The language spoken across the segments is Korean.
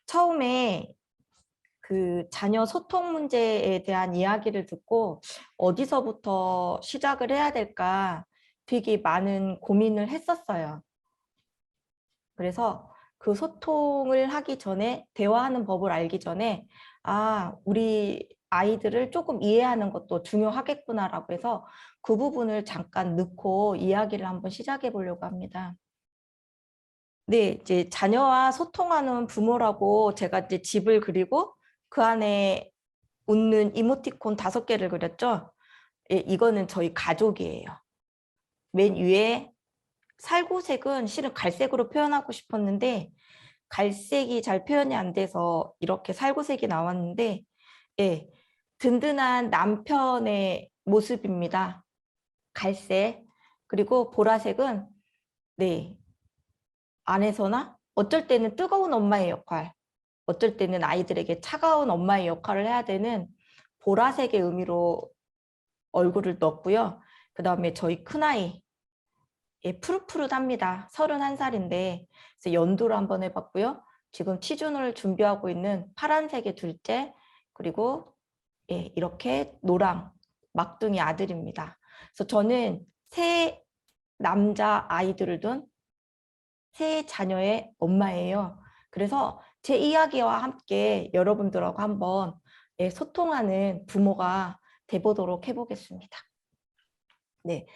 처음에 그 자녀 소통 문제에 대한 이야기를 듣고 어디서부터 시작을 해야 될까 되게 많은 고민을 했었어요. 그래서 그 소통을 하기 전에, 대화하는 법을 알기 전에, 우리 아이들을 조금 이해하는 것도 중요하겠구나라고 해서 그 부분을 잠깐 넣고 이야기를 한번 시작해 보려고 합니다. 네, 이제 자녀와 소통하는 부모라고 제가 이제 집을 그리고 그 안에 웃는 이모티콘 5개를 그렸죠. 예, 이거는 저희 가족이에요. 맨 위에 살구색은 실은 갈색으로 표현하고 싶었는데 갈색이 잘 표현이 안 돼서 이렇게 살구색이 나왔는데, 예, 든든한 남편의 모습입니다. 갈색. 그리고 보라색은, 네, 안에서나 어쩔 때는 뜨거운 엄마의 역할, 어쩔 때는 아이들에게 차가운 엄마의 역할을 해야 되는 보라색의 의미로 얼굴을 넣었고요. 그 다음에 저희 큰아이, 예, 푸릇푸릇합니다. 31살인데 그래서 연두를 한번 해봤고요. 지금 취준을 준비하고 있는 파란색의 둘째, 그리고 예, 이렇게 노랑, 막둥이 아들입니다. 그래서 저는 세 남자 아이들을 둔 세 자녀의 엄마예요. 그래서 제 이야기와 함께 여러분들하고 한번 예, 소통하는 부모가 돼보도록 해보겠습니다. 네,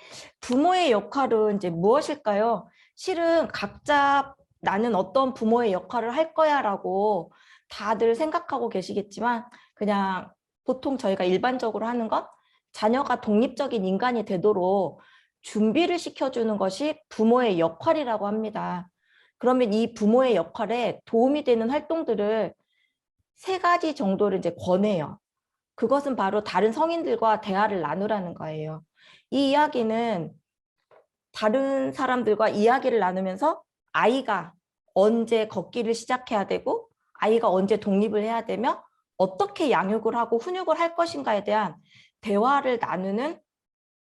부모의 역할은 이제 무엇일까요? 실은 각자 나는 어떤 부모의 역할을 할 거야라고 다들 생각하고 계시겠지만 그냥 보통 저희가 일반적으로 하는 건 자녀가 독립적인 인간이 되도록 준비를 시켜주는 것이 부모의 역할이라고 합니다. 그러면 이 부모의 역할에 도움이 되는 활동들을 3가지 정도를 이제 권해요. 그것은 바로 다른 성인들과 대화를 나누라는 거예요. 이 이야기는 다른 사람들과 이야기를 나누면서 아이가 언제 걷기를 시작해야 되고 아이가 언제 독립을 해야 되며 어떻게 양육을 하고 훈육을 할 것인가에 대한 대화를 나누는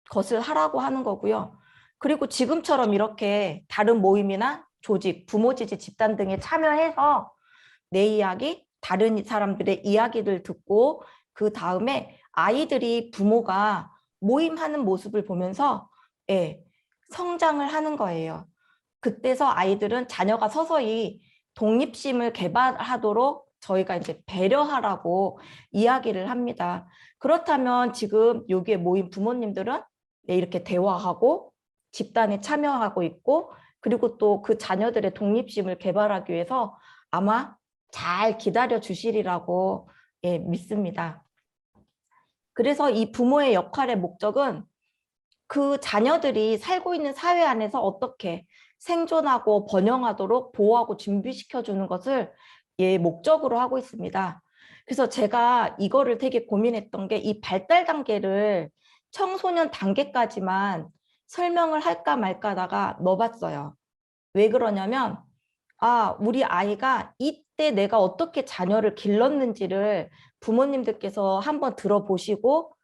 것을 하라고 하는 거고요. 그리고 지금처럼 이렇게 다른 모임이나 조직, 부모 지지 집단 등에 참여해서 내 이야기, 다른 사람들의 이야기를 듣고 그 다음에 아이들이 부모가 모임하는 모습을 보면서 예, 성장을 하는 거예요. 그때서 아이들은 자녀가 서서히 독립심을 개발하도록 저희가 이제 배려하라고 이야기를 합니다. 그렇다면 지금 여기에 모인 부모님들은 네, 이렇게 대화하고 집단에 참여하고 있고 그리고 또 그 자녀들의 독립심을 개발하기 위해서 아마 잘 기다려 주시리라고 예, 믿습니다. 그래서 이 부모의 역할의 목적은 그 자녀들이 살고 있는 사회 안에서 어떻게 생존하고 번영하도록 보호하고 준비시켜주는 것을 예, 목적으로 하고 있습니다. 그래서 제가 이거를 되게 고민했던 게 이 발달 단계를 청소년 단계까지만 설명을 할까 말까 하다가 넣어봤어요. 왜 그러냐면 우리 아이가 이때 내가 어떻게 자녀를 길렀는지를 부모님들께서 한번 들어보시고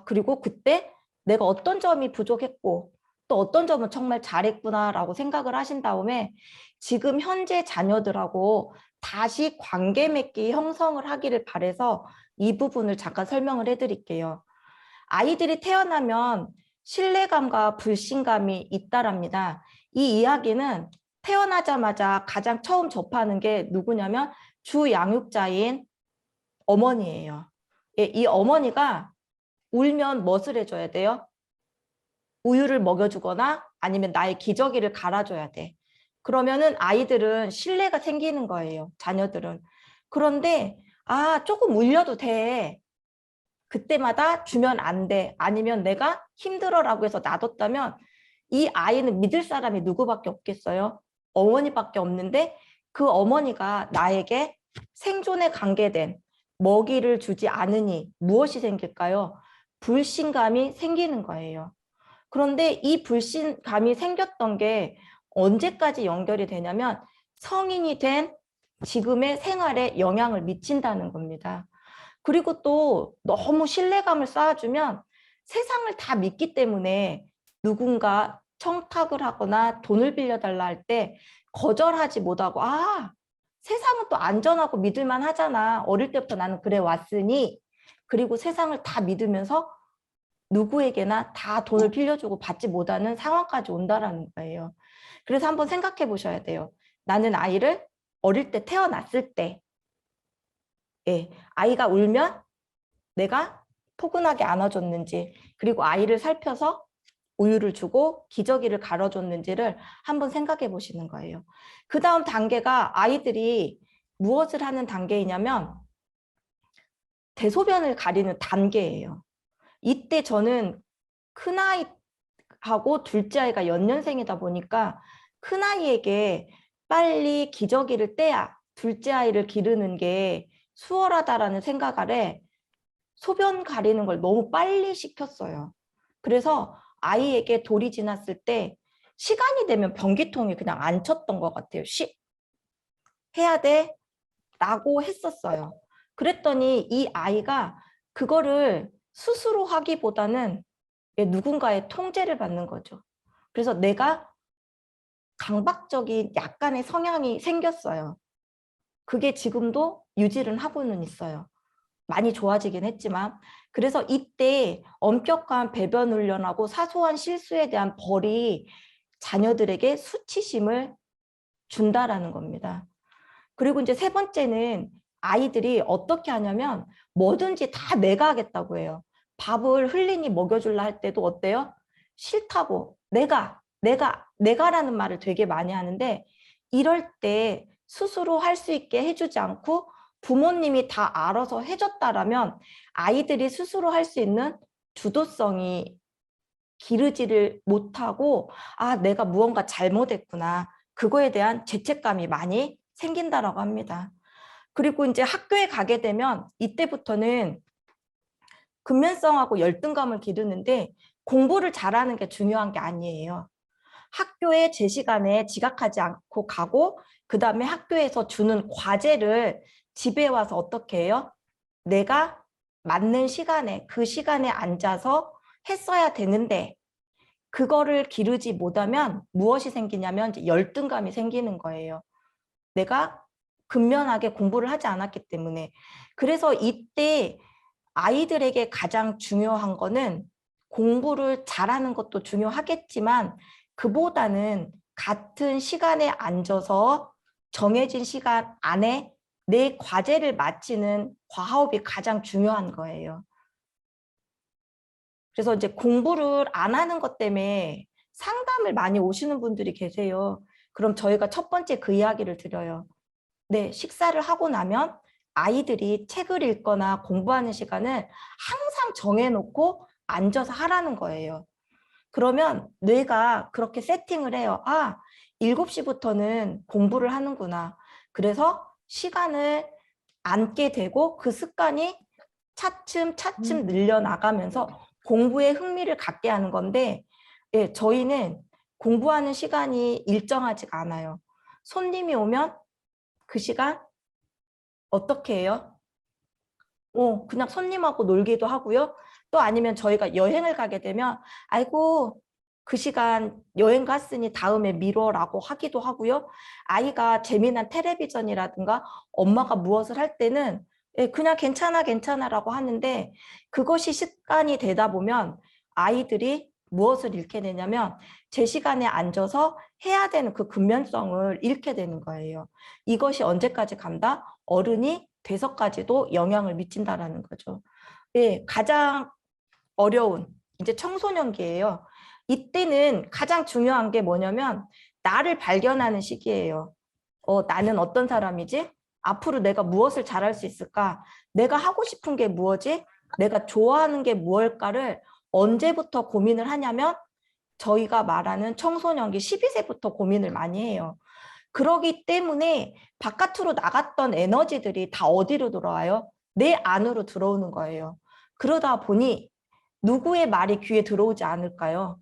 그리고 그때 내가 어떤 점이 부족했고 또 어떤 점은 정말 잘했구나라고 생각을 하신 다음에 지금 현재 자녀들하고 다시 관계 맺기 형성을 하기를 바라서 이 부분을 잠깐 설명을 해드릴게요. 아이들이 태어나면 신뢰감과 불신감이 잇따랍니다. 이 이야기는 태어나자마자 가장 처음 접하는 게 누구냐면 주 양육자인 어머니예요. 예, 이 어머니가 울면 무엇을 해줘야 돼요? 우유를 먹여주거나 아니면 나의 기저귀를 갈아줘야 돼. 그러면은 아이들은 신뢰가 생기는 거예요. 자녀들은. 그런데 조금 울려도 돼. 그때마다 주면 안 돼. 아니면 내가 힘들어라고 해서 놔뒀다면 이 아이는 믿을 사람이 누구밖에 없겠어요? 어머니밖에 없는데 그 어머니가 나에게 생존에 관계된 먹이를 주지 않으니 무엇이 생길까요? 불신감이 생기는 거예요. 그런데 이 불신감이 생겼던 게 언제까지 연결이 되냐면 성인이 된 지금의 생활에 영향을 미친다는 겁니다. 그리고 또 너무 신뢰감을 쌓아주면 세상을 다 믿기 때문에 누군가 청탁을 하거나 돈을 빌려달라 할 때 거절하지 못하고, 아, 세상은 또 안전하고 믿을만 하잖아. 어릴 때부터 나는 그래 왔으니. 그리고 세상을 다 믿으면서 누구에게나 다 돈을 빌려주고 받지 못하는 상황까지 온다라는 거예요. 그래서 한번 생각해 보셔야 돼요. 나는 아이를 어릴 때 태어났을 때, 예, 아이가 울면 내가 포근하게 안아줬는지, 그리고 아이를 살펴서 우유를 주고 기저귀를 갈아줬는지를 한번 생각해 보시는 거예요. 그 다음 단계가 아이들이 무엇을 하는 단계이냐면 대소변을 가리는 단계예요. 이때 저는 큰아이하고 둘째 아이가 연년생이다 보니까 큰아이에게 빨리 기저귀를 떼야 둘째 아이를 기르는 게 수월하다라는 생각 아래 소변 가리는 걸 너무 빨리 시켰어요. 그래서 아이에게 돌이 지났을 때 시간이 되면 변기통에 그냥 안 쳤던 것 같아요. 해야 돼 라고 했었어요. 그랬더니 이 아이가 그거를 스스로 하기보다는 누군가의 통제를 받는 거죠. 그래서 내가 강박적인 약간의 성향이 생겼어요. 그게 지금도 유지를 하고는 있어요. 많이 좋아지긴 했지만. 그래서 이때 엄격한 배변 훈련하고 사소한 실수에 대한 벌이 자녀들에게 수치심을 준다라는 겁니다. 그리고 이제 세 번째는 아이들이 어떻게 하냐면 뭐든지 다 내가 하겠다고 해요. 밥을 흘리니 먹여줄라 할 때도 어때요? 싫다고 내가라는 말을 되게 많이 하는데 이럴 때 스스로 할 수 있게 해주지 않고 부모님이 다 알아서 해줬다라면 아이들이 스스로 할 수 있는 주도성이 기르지를 못하고 아, 내가 무언가 잘못했구나. 그거에 대한 죄책감이 많이 생긴다라고 합니다. 그리고 이제 학교에 가게 되면 이때부터는 근면성하고 열등감을 기르는데 공부를 잘하는 게 중요한 게 아니에요. 학교에 제 시간에 지각하지 않고 가고 그다음에 학교에서 주는 과제를 집에 와서 어떻게 해요? 내가 맞는 시간에 그 시간에 앉아서 했어야 되는데 그거를 기르지 못하면 무엇이 생기냐면 이제 열등감이 생기는 거예요. 내가 근면하게 공부를 하지 않았기 때문에. 그래서 이때 아이들에게 가장 중요한 거는 공부를 잘하는 것도 중요하겠지만 그보다는 같은 시간에 앉아서 정해진 시간 안에 내 과제를 마치는 과업이 가장 중요한 거예요. 그래서 이제 공부를 안 하는 것 때문에 상담을 많이 오시는 분들이 계세요. 그럼 저희가 첫 번째 그 이야기를 드려요. 네, 식사를 하고 나면 아이들이 책을 읽거나 공부하는 시간을 항상 정해놓고 앉아서 하라는 거예요. 그러면 뇌가 그렇게 세팅을 해요. 아, 7시부터는 공부를 하는구나. 그래서 시간을 앉게 되고 그 습관이 차츰 늘려나가면서 공부에 흥미를 갖게 하는 건데 예, 저희는 공부하는 시간이 일정하지가 않아요. 손님이 오면 그 시간 어떻게 해요? 그냥 손님하고 놀기도 하고요. 또 아니면 저희가 여행을 가게 되면 아이고 그 시간 여행 갔으니 다음에 미뤄라고 하기도 하고요. 아이가 재미난 텔레비전이라든가 엄마가 무엇을 할 때는 예, 그냥 괜찮아라고 하는데 그것이 습관이 되다 보면 아이들이 무엇을 잃게 되냐면 제 시간에 앉아서 해야 되는 그 근면성을 잃게 되는 거예요. 이것이 언제까지 간다? 어른이 돼서까지도 영향을 미친다라는 거죠. 예, 가장 어려운 이제 청소년기예요. 이때는 가장 중요한 게 뭐냐면 나를 발견하는 시기예요. 나는 어떤 사람이지? 앞으로 내가 무엇을 잘할 수 있을까? 내가 하고 싶은 게 무엇이? 내가 좋아하는 게 무엇일까를 언제부터 고민을 하냐면 저희가 말하는 청소년기 12세부터 고민을 많이 해요. 그러기 때문에 바깥으로 나갔던 에너지들이 다 어디로 들어와요? 내 안으로 들어오는 거예요. 그러다 보니 누구의 말이 귀에 들어오지 않을까요?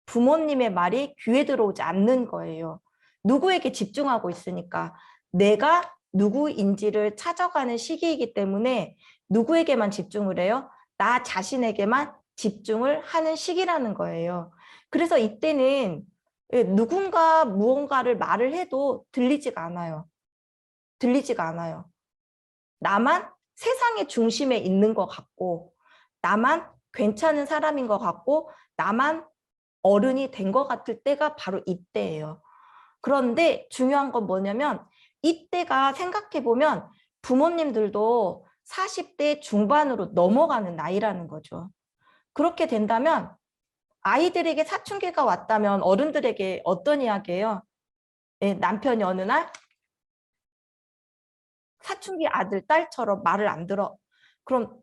부모님의 말이 귀에 들어오지 않는 거예요. 누구에게 집중하고 있으니까 내가 누구인지를 찾아가는 시기이기 때문에 누구에게만 집중을 해요? 나 자신에게만 집중을 하는 시기라는 거예요. 그래서 이때는 누군가 무언가를 말을 해도 들리지가 않아요. 들리지가 않아요. 나만 세상의 중심에 있는 것 같고, 나만 괜찮은 사람인 것 같고, 나만 어른이 된 것 같을 때가 바로 이때예요. 그런데 중요한 건 뭐냐면 이때가 생각해보면 부모님들도 40대 중반으로 넘어가는 나이라는 거죠. 그렇게 된다면 아이들에게 사춘기가 왔다면 어른들에게 어떤 이야기예요? 남편이 어느 날 사춘기 아들, 딸처럼 말을 안 들어. 그럼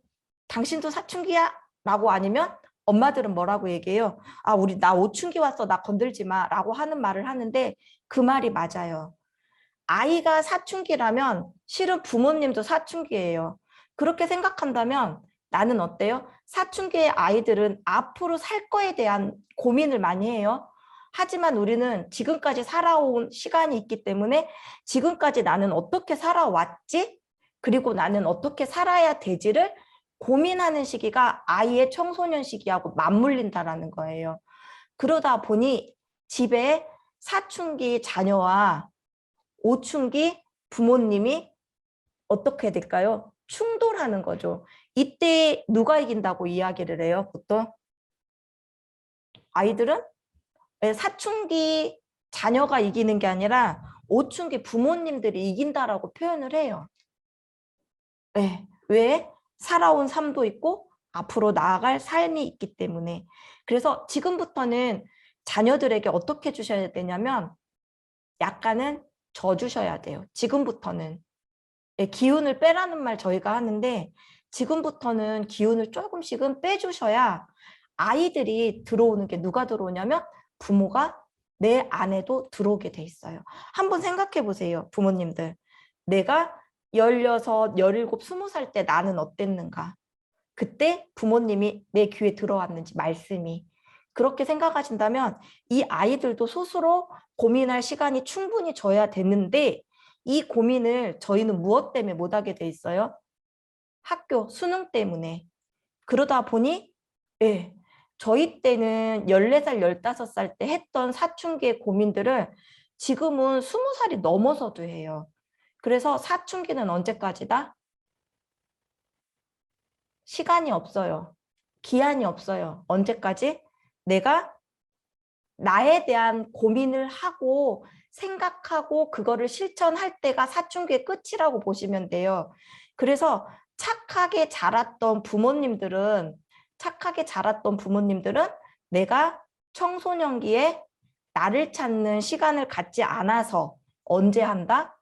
당신도 사춘기야? 라고 아니면 엄마들은 뭐라고 얘기해요? 아, 나 오춘기 왔어. 나 건들지 마. 라고 하는 말을 하는데 그 말이 맞아요. 아이가 사춘기라면 실은 부모님도 사춘기예요. 그렇게 생각한다면 나는 어때요? 사춘기의 아이들은 앞으로 살 거에 대한 고민을 많이 해요. 하지만 우리는 지금까지 살아온 시간이 있기 때문에 지금까지 나는 어떻게 살아왔지? 그리고 나는 어떻게 살아야 되지를 고민하는 시기가 아이의 청소년 시기하고 맞물린다라는 거예요. 그러다 보니 집에 사춘기 자녀와 오춘기 부모님이 어떻게 될까요? 충돌하는 거죠. 이때 누가 이긴다고 이야기를 해요, 보통? 아이들은 사춘기 자녀가 이기는 게 아니라 오춘기 부모님들이 이긴다라고 표현을 해요. 네. 왜? 살아온 삶도 있고 앞으로 나아갈 삶이 있기 때문에. 그래서 지금부터는 자녀들에게 어떻게 주셔야 되냐면 약간은 져주셔야 돼요. 지금부터는. 기운을 빼라는 말 저희가 하는데 지금부터는 기운을 조금씩은 빼주셔야 아이들이 들어오는 게 누가 들어오냐면 부모가 내 안에도 들어오게 돼 있어요. 한번 생각해 보세요, 부모님들. 내가 16, 17, 20살 때 나는 어땠는가? 그때 부모님이 내 귀에 들어왔는지 말씀이. 그렇게 생각하신다면 이 아이들도 스스로 고민할 시간이 충분히 줘야 되는데 이 고민을 저희는 무엇 때문에 못하게 돼 있어요? 학교 수능 때문에. 그러다 보니 저희 때는 14살, 15살 때 했던 사춘기의 고민들을 지금은 20살이 넘어서도 해요. 그래서 사춘기는 언제까지다? 시간이 없어요. 기한이 없어요. 언제까지? 내가 나에 대한 고민을 하고 생각하고 그거를 실천할 때가 사춘기의 끝이라고 보시면 돼요. 그래서 착하게 자랐던 부모님들은 내가 청소년기에 나를 찾는 시간을 갖지 않아서 언제 한다?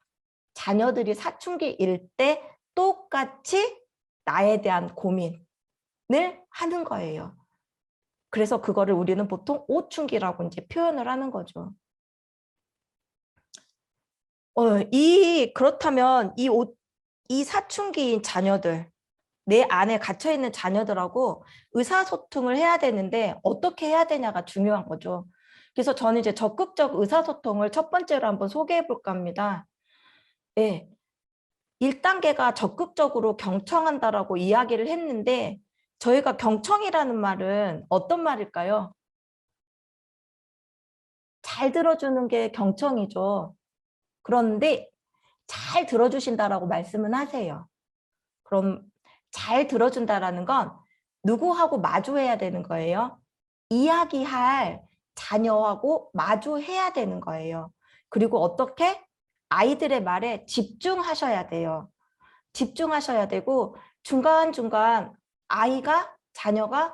자녀들이 사춘기일 때 똑같이 나에 대한 고민을 하는 거예요. 그래서 그거를 우리는 보통 오춘기라고 이제 표현을 하는 거죠. 그렇다면 이 사춘기인 자녀들, 내 안에 갇혀있는 자녀들하고 의사소통을 해야 되는데 어떻게 해야 되냐가 중요한 거죠. 그래서 저는 이제 적극적 의사소통을 첫 번째로 한번 소개해 볼까 합니다. 네. 1단계가 적극적으로 경청한다라고 이야기를 했는데 저희가 경청이라는 말은 어떤 말일까요? 잘 들어주는 게 경청이죠. 그런데 잘 들어주신다라고 말씀은 하세요. 그럼 잘 들어준다라는 건 누구하고 마주해야 되는 거예요? 이야기할 자녀하고 마주해야 되는 거예요. 그리고 어떻게? 아이들의 말에 집중하셔야 돼요. 집중하셔야 되고 중간중간 자녀가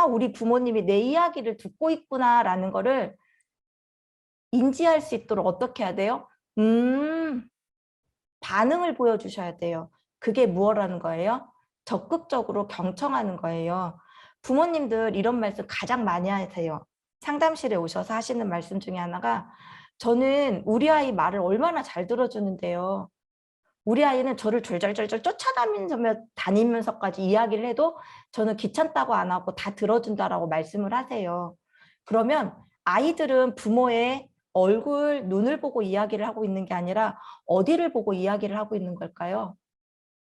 우리 부모님이 내 이야기를 듣고 있구나라는 거를 인지할 수 있도록 어떻게 해야 돼요? 반응을 보여주셔야 돼요. 그게 무엇라는 거예요? 적극적으로 경청하는 거예요. 부모님들 이런 말씀 가장 많이 하세요. 상담실에 오셔서 하시는 말씀 중에 하나가 저는 우리 아이 말을 얼마나 잘 들어주는데요. 우리 아이는 저를 졸졸졸졸 쫓아다니면서까지 이야기를 해도 저는 귀찮다고 안 하고 다 들어준다라고 말씀을 하세요. 그러면 아이들은 부모의 얼굴, 눈을 보고 이야기를 하고 있는 게 아니라 어디를 보고 이야기를 하고 있는 걸까요?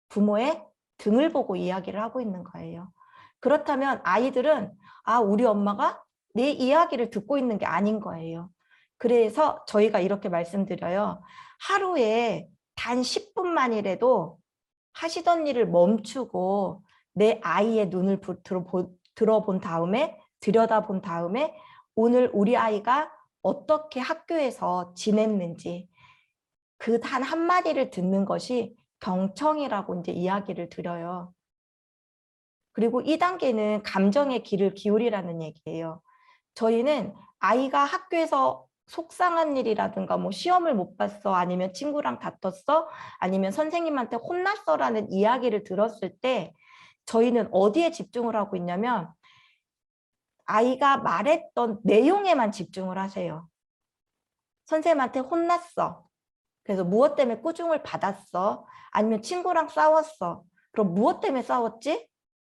부모의 등을 보고 이야기를 하고 있는 거예요. 그렇다면 아이들은 우리 엄마가 내 이야기를 듣고 있는 게 아닌 거예요. 그래서 저희가 이렇게 말씀드려요. 하루에 단 10분만이라도 하시던 일을 멈추고 내 아이의 눈을 들여다본 다음에 오늘 우리 아이가 어떻게 학교에서 지냈는지 그 단 한마디를 듣는 것이 경청이라고 이제 이야기를 드려요. 그리고 2단계는 감정의 귀를 기울이라는 얘기예요. 저희는 아이가 학교에서 속상한 일이라든가 뭐 시험을 못 봤어, 아니면 친구랑 다퉜어, 아니면 선생님한테 혼났어라는 이야기를 들었을 때 저희는 어디에 집중을 하고 있냐면 아이가 말했던 내용에만 집중을 하세요. 선생님한테 혼났어. 그래서 무엇 때문에 꾸중을 받았어? 아니면 친구랑 싸웠어. 그럼 무엇 때문에 싸웠지?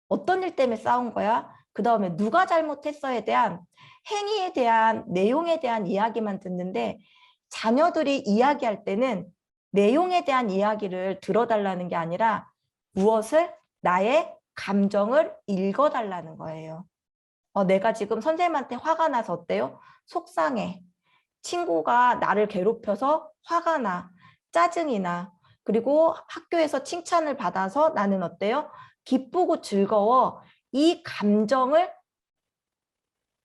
어떤 일 때문에 싸운 거야? 그 다음에 누가 잘못했어에 대한 행위에 대한 내용에 대한 이야기만 듣는데 자녀들이 이야기할 때는 내용에 대한 이야기를 들어달라는 게 아니라 무엇을 나의 감정을 읽어달라는 거예요. 내가 지금 선생님한테 화가 나서 어때요? 속상해. 친구가 나를 괴롭혀서 화가 나. 짜증이 나. 그리고 학교에서 칭찬을 받아서 나는 어때요? 기쁘고 즐거워. 이 감정을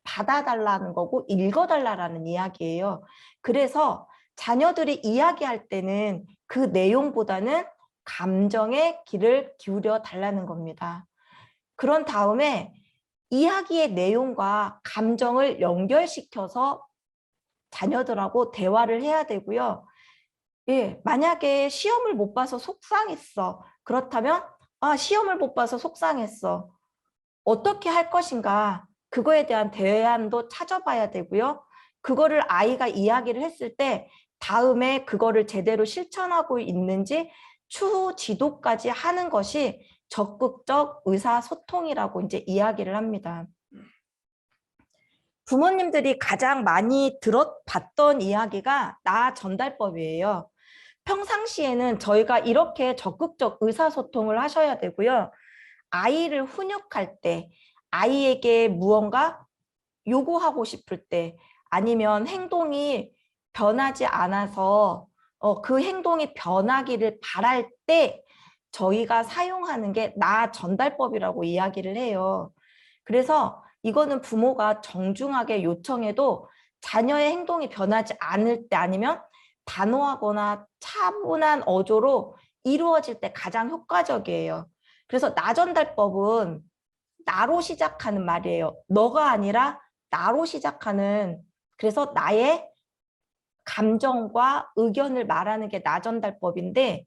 받아달라는 거고 읽어달라는 이야기예요. 그래서 자녀들이 이야기할 때는 그 내용보다는 감정에 귀를 기울여 달라는 겁니다. 그런 다음에 이야기의 내용과 감정을 연결시켜서 자녀들하고 대화를 해야 되고요. 예, 만약에 시험을 못 봐서 속상했어. 그렇다면 시험을 못 봐서 속상했어. 어떻게 할 것인가? 그거에 대한 대안도 찾아봐야 되고요. 그거를 아이가 이야기를 했을 때 다음에 그거를 제대로 실천하고 있는지 추후 지도까지 하는 것이 적극적 의사소통이라고 이제 이야기를 합니다. 부모님들이 가장 많이 들어봤던 이야기가 나 전달법이에요. 평상시에는 저희가 이렇게 적극적 의사소통을 하셔야 되고요. 아이를 훈육할 때, 아이에게 무언가 요구하고 싶을 때, 아니면 행동이 변하지 않아서 그 행동이 변하기를 바랄 때 저희가 사용하는 게 나 전달법이라고 이야기를 해요. 그래서 이거는 부모가 정중하게 요청해도 자녀의 행동이 변하지 않을 때 아니면 단호하거나 차분한 어조로 이루어질 때 가장 효과적이에요. 그래서 나 전달법은 나로 시작하는 말이에요. 너가 아니라 나로 시작하는, 그래서 나의 감정과 의견을 말하는 게 나 전달법인데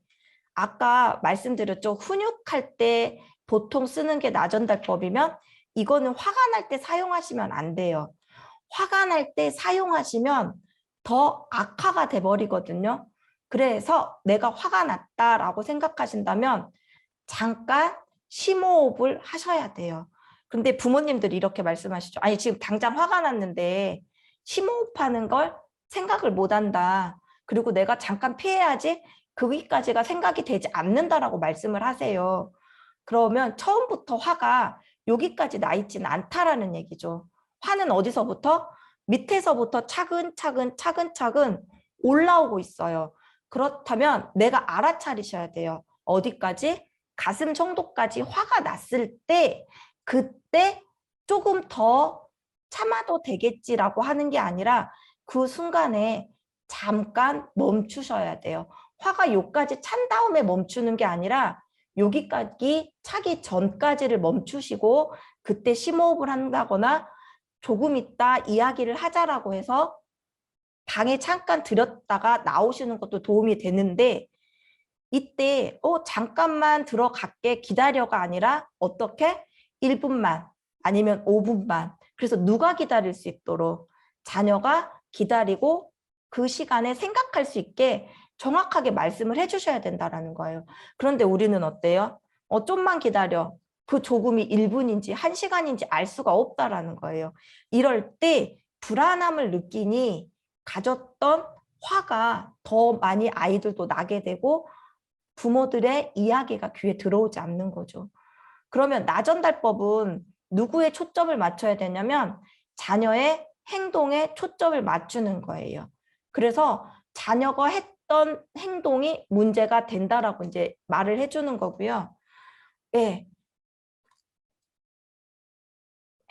아까 말씀드렸죠. 훈육할 때 보통 쓰는 게 나 전달법이면 이거는 화가 날 때 사용하시면 안 돼요. 화가 날 때 사용하시면 더 악화가 돼버리거든요. 그래서 내가 화가 났다라고 생각하신다면 잠깐 심호흡을 하셔야 돼요. 근데 부모님들이 이렇게 말씀하시죠. 아니 지금 당장 화가 났는데 심호흡하는 걸 생각을 못 한다. 그리고 내가 잠깐 피해야지 거기까지가 생각이 되지 않는다라고 말씀을 하세요. 그러면 처음부터 화가 여기까지 나 있지는 않다라는 얘기죠. 화는 어디서부터? 밑에서부터 차근차근 올라오고 있어요. 그렇다면 내가 알아차리셔야 돼요. 어디까지? 가슴 정도까지 화가 났을 때 그때 조금 더 참아도 되겠지라고 하는 게 아니라 그 순간에 잠깐 멈추셔야 돼요. 화가 요까지 찬 다음에 멈추는 게 아니라 여기까지 차기 전까지를 멈추시고 그때 심호흡을 한다거나 조금 있다 이야기를 하자라고 해서 방에 잠깐 들였다가 나오시는 것도 도움이 되는데 이때 잠깐만 들어갈게 기다려가 아니라 어떻게? 1분만 아니면 5분만. 그래서 누가 기다릴 수 있도록 자녀가 기다리고 그 시간에 생각할 수 있게 정확하게 말씀을 해주셔야 된다는 거예요. 그런데 우리는 어때요? 좀만 기다려. 그 조금이 1분인지 1시간인지 알 수가 없다라는 거예요. 이럴 때 불안함을 느끼니 가졌던 화가 더 많이 아이들도 나게 되고 부모들의 이야기가 귀에 들어오지 않는 거죠. 그러면 나 전달법은 누구에 초점을 맞춰야 되냐면 자녀의 행동에 초점을 맞추는 거예요. 그래서 자녀가 했던 행동이 문제가 된다라고 이제 말을 해주는 거고요. 예.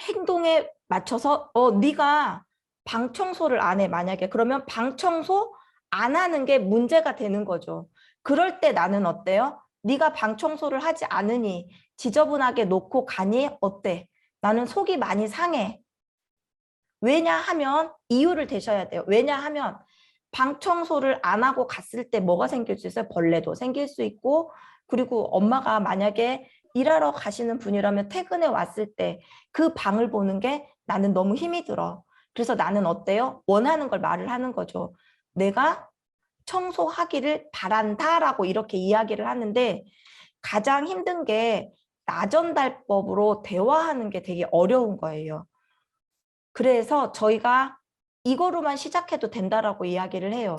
행동에 맞춰서 네가 방 청소를 안 해, 만약에. 그러면 방 청소 안 하는 게 문제가 되는 거죠. 그럴 때 나는 어때요? 네가 방 청소를 하지 않으니 지저분하게 놓고 가니 어때? 나는 속이 많이 상해. 왜냐하면 이유를 대셔야 돼요. 왜냐하면 방 청소를 안 하고 갔을 때 뭐가 생길 수 있어요? 벌레도 생길 수 있고, 그리고 엄마가 만약에 일하러 가시는 분이라면 퇴근해 왔을 때 그 방을 보는 게 나는 너무 힘이 들어. 그래서 나는 어때요? 원하는 걸 말을 하는 거죠. 내가 청소하기를 바란다라고 이렇게 이야기를 하는데, 가장 힘든 게 나전달법으로 대화하는 게 되게 어려운 거예요. 그래서 저희가 이거로만 시작해도 된다라고 이야기를 해요.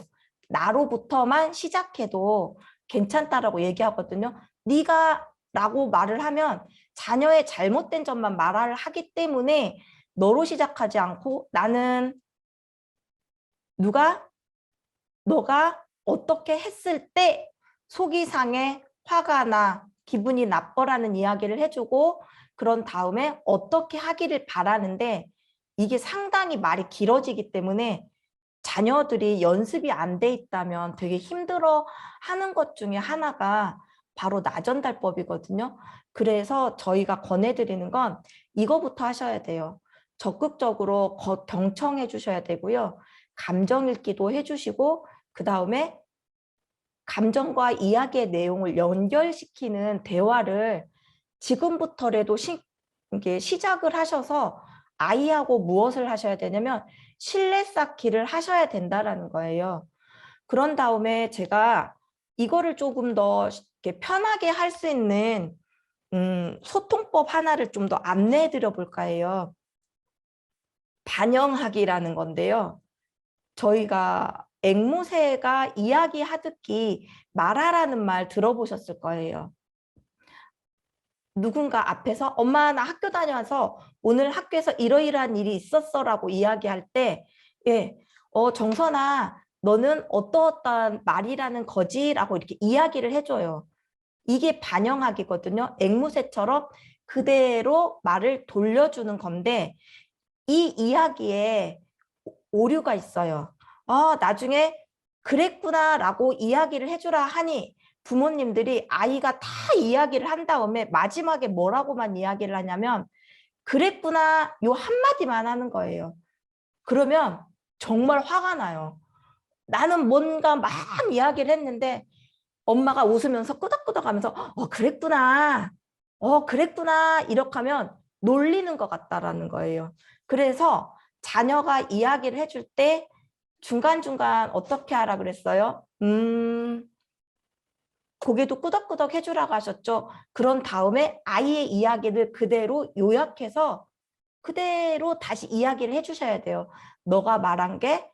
나로부터만 시작해도 괜찮다라고 얘기하거든요. 네가 라고 말을 하면 자녀의 잘못된 점만 말을 하기 때문에 너로 시작하지 않고 나는 너가 어떻게 했을 때 속이 상해, 화가 나, 기분이 나빠라는 이야기를 해주고, 그런 다음에 어떻게 하기를 바라는데, 이게 상당히 말이 길어지기 때문에 자녀들이 연습이 안 돼 있다면 되게 힘들어 하는 것 중에 하나가 바로 나전달법이거든요. 그래서 저희가 권해드리는 건 이거부터 하셔야 돼요. 적극적으로 경청해 주셔야 되고요. 감정 읽기도 해주시고, 그 다음에 감정과 이야기의 내용을 연결시키는 대화를 지금부터라도 이게 시작을 하셔서 아이하고 무엇을 하셔야 되냐면 신뢰 쌓기를 하셔야 된다라는 거예요. 그런 다음에 제가 이거를 조금 더 이렇게 편하게 할 수 있는 소통법 하나를 좀 더 안내해 드려 볼까 해요. 반영하기라는 건데요. 저희가 앵무새가 이야기하듯이 말하라는 말 들어보셨을 거예요. 누군가 앞에서 엄마 나 학교 다녀와서 오늘 학교에서 이러이러한 일이 있었어라고 이야기할 때 예, 정선아 너는 어떠어떠한 말이라는 거지라고 이렇게 이야기를 해줘요. 이게 반영하기거든요. 앵무새처럼 그대로 말을 돌려주는 건데 이 이야기에 오류가 있어요. 나중에 그랬구나라고 이야기를 해주라 하니 부모님들이 아이가 다 이야기를 한 다음에 마지막에 뭐라고만 이야기를 하냐면 그랬구나 요 한마디만 하는 거예요. 그러면 정말 화가 나요. 나는 뭔가 막 이야기를 했는데 엄마가 웃으면서 끄덕끄덕 하면서 그랬구나 이렇게 하면 놀리는 것 같다라는 거예요. 그래서 자녀가 이야기를 해줄 때 중간중간 어떻게 하라 그랬어요? 고개도 끄덕끄덕 해주라고 하셨죠. 그런 다음에 아이의 이야기를 그대로 요약해서 그대로 다시 이야기를 해주셔야 돼요. 너가 말한 게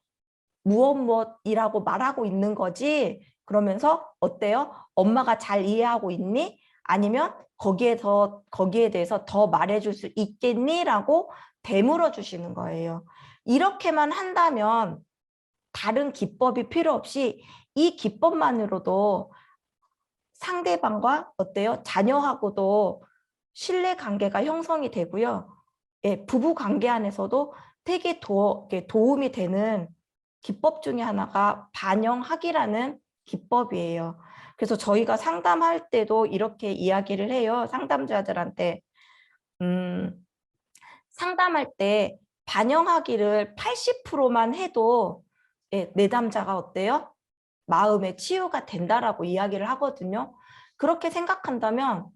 무엇이라고 말하고 있는 거지. 그러면서 어때요? 엄마가 잘 이해하고 있니? 아니면 거기에 대해서 더 말해줄 수 있겠니? 라고 되물어 주시는 거예요. 이렇게만 한다면 다른 기법이 필요 없이 이 기법만으로도 상대방과 어때요? 자녀하고도 신뢰 관계가 형성이 되고요. 예, 부부 관계 안에서도 되게 도움이 되는 기법 중에 하나가 반영하기라는 기법이에요. 그래서 저희가 상담할 때도 이렇게 이야기를 해요. 상담자들한테. 상담할 때 반영하기를 80%만 해도 예, 내담자가 어때요? 마음의 치유가 된다라고 이야기를 하거든요. 그렇게 생각한다면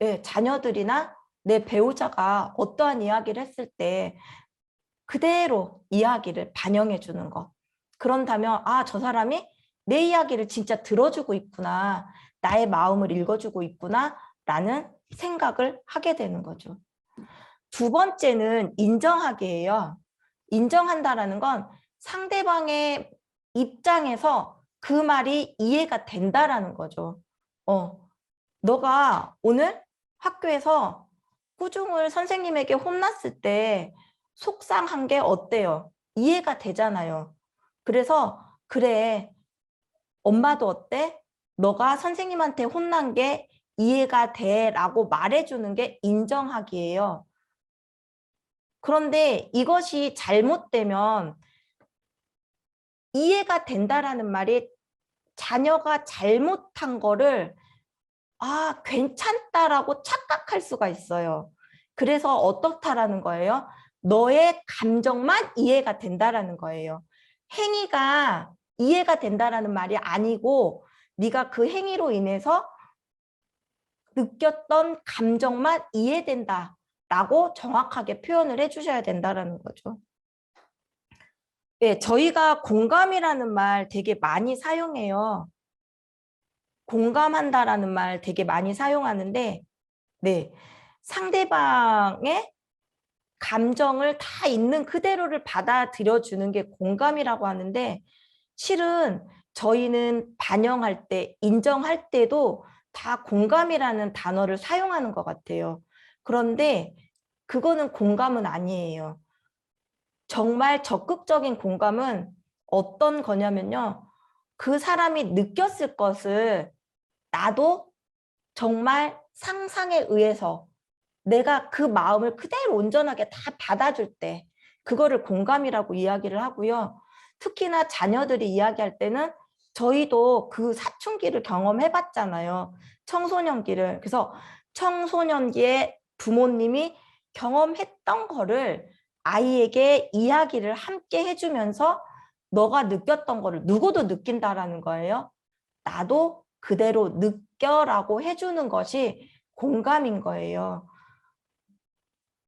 예, 자녀들이나 내 배우자가 어떠한 이야기를 했을 때 그대로 이야기를 반영해 주는 거. 그런다면 저 사람이 내 이야기를 진짜 들어주고 있구나. 나의 마음을 읽어주고 있구나. 라는 생각을 하게 되는 거죠. 두 번째는 인정하기예요. 인정한다라는 건 상대방의 입장에서 그 말이 이해가 된다라는 거죠. 너가 오늘 학교에서 꾸중을 선생님에게 혼났을 때 속상한 게 어때요? 이해가 되잖아요. 그래서 그래, 엄마도 어때? 너가 선생님한테 혼난 게 이해가 돼 라고 말해주는 게 인정하기예요. 그런데 이것이 잘못되면 이해가 된다라는 말이 자녀가 잘못한 거를 괜찮다라고 착각할 수가 있어요. 그래서 어떻다라는 거예요? 너의 감정만 이해가 된다라는 거예요. 행위가 이해가 된다라는 말이 아니고 네가 그 행위로 인해서 느꼈던 감정만 이해된다라고 정확하게 표현을 해주셔야 된다라는 거죠. 네, 저희가 공감이라는 말 되게 많이 사용해요. 공감한다라는 말 되게 많이 사용하는데, 네, 상대방의 감정을 다 있는 그대로를 받아들여 주는 게 공감이라고 하는데, 실은 저희는 반영할 때, 인정할 때도 다 공감이라는 단어를 사용하는 것 같아요. 그런데 그거는 공감은 아니에요. 정말 적극적인 공감은 어떤 거냐면요. 그 사람이 느꼈을 것을 나도 정말 상상에 의해서 내가 그 마음을 그대로 온전하게 다 받아줄 때 그거를 공감이라고 이야기를 하고요. 특히나 자녀들이 이야기할 때는 저희도 그 사춘기를 경험해봤잖아요. 청소년기를. 그래서 청소년기에 부모님이 경험했던 거를 아이에게 이야기를 함께 해주면서 너가 느꼈던 거를 누구도 느낀다라는 거예요. 나도 그대로 느껴라고 해주는 것이 공감인 거예요.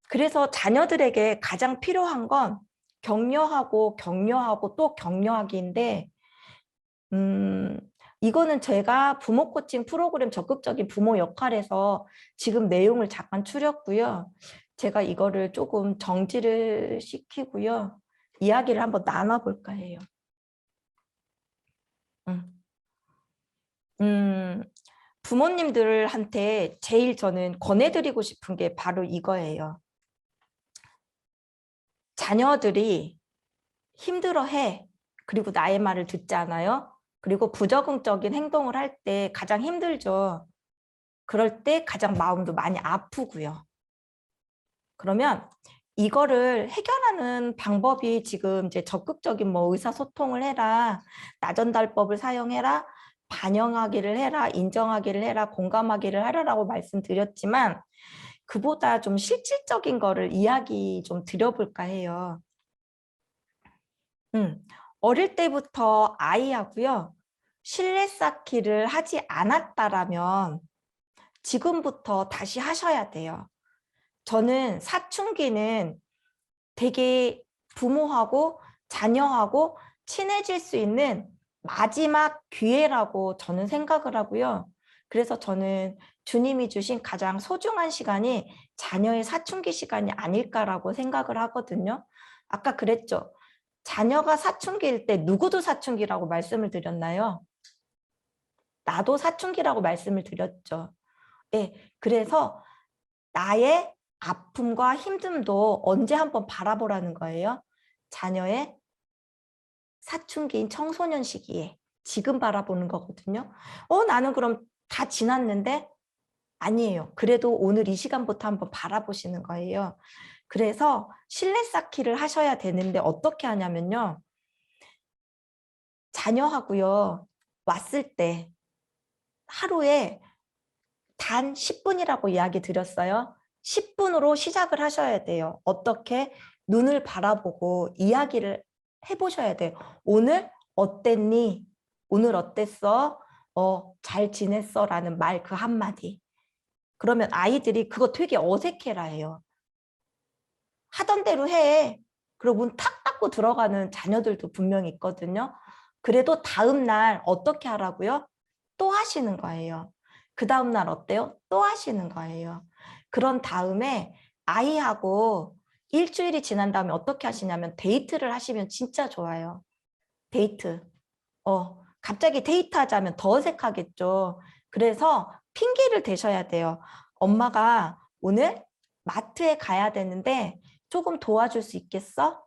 그래서 자녀들에게 가장 필요한 건 격려하고 격려하고 또 격려하기인데 이거는 제가 부모 코칭 프로그램 적극적인 부모 역할에서 지금 내용을 잠깐 추렸고요. 제가 이거를 조금 정지를 시키고요. 이야기를 한번 나눠볼까 해요. 음. 음, 부모님들한테 제일 저는 권해드리고 싶은 게 바로 이거예요. 자녀들이 힘들어해. 그리고 나의 말을 듣지 않아요. 그리고 부적응적인 행동을 할 때 가장 힘들죠. 그럴 때 가장 마음도 많이 아프고요. 그러면 이거를 해결하는 방법이 지금 이제 적극적인 뭐 의사소통을 해라, 나전달법을 사용해라, 반영하기를 해라, 인정하기를 해라, 공감하기를 하라라고 말씀드렸지만 그보다 좀 실질적인 거를 이야기 좀 드려볼까 해요. 어릴 때부터 아이하고요. 실내 쌓기를 하지 않았다라면 지금부터 다시 하셔야 돼요. 저는 사춘기는 되게 부모하고 자녀하고 친해질 수 있는 마지막 기회라고 저는 생각을 하고요. 그래서 저는 주님이 주신 가장 소중한 시간이 자녀의 사춘기 시간이 아닐까라고 생각을 하거든요. 아까 그랬죠. 자녀가 사춘기일 때 누구도 사춘기라고 말씀을 드렸나요? 나도 사춘기라고 말씀을 드렸죠. 네, 그래서 나의 아픔과 힘듦도 언제 한번 바라보라는 거예요. 자녀의 사춘기인 청소년 시기에 지금 바라보는 거거든요. 나는 그럼 다 지났는데? 아니에요. 그래도 오늘 이 시간부터 한번 바라보시는 거예요. 그래서 실내 쌓기를 하셔야 되는데 어떻게 하냐면요. 자녀하고요. 왔을 때 하루에 단 10분이라고 이야기 드렸어요. 10분으로 시작을 하셔야 돼요. 어떻게? 눈을 바라보고 이야기를 해보셔야 돼요. 오늘 어땠니? 오늘 어땠어? 잘 지냈어? 라는 말 그 한마디. 그러면 아이들이 그거 되게 어색해라 해요. 하던 대로 해. 그리고 문 탁 닫고 들어가는 자녀들도 분명히 있거든요. 그래도 다음 날 어떻게 하라고요? 또 하시는 거예요. 그 다음 날 어때요? 또 하시는 거예요. 그런 다음에 아이하고 일주일이 지난 다음에 어떻게 하시냐면 데이트를 하시면 진짜 좋아요. 데이트. 갑자기 데이트하자면 더 어색하겠죠. 그래서 핑계를 대셔야 돼요. 엄마가 오늘 마트에 가야 되는데 조금 도와줄 수 있겠어?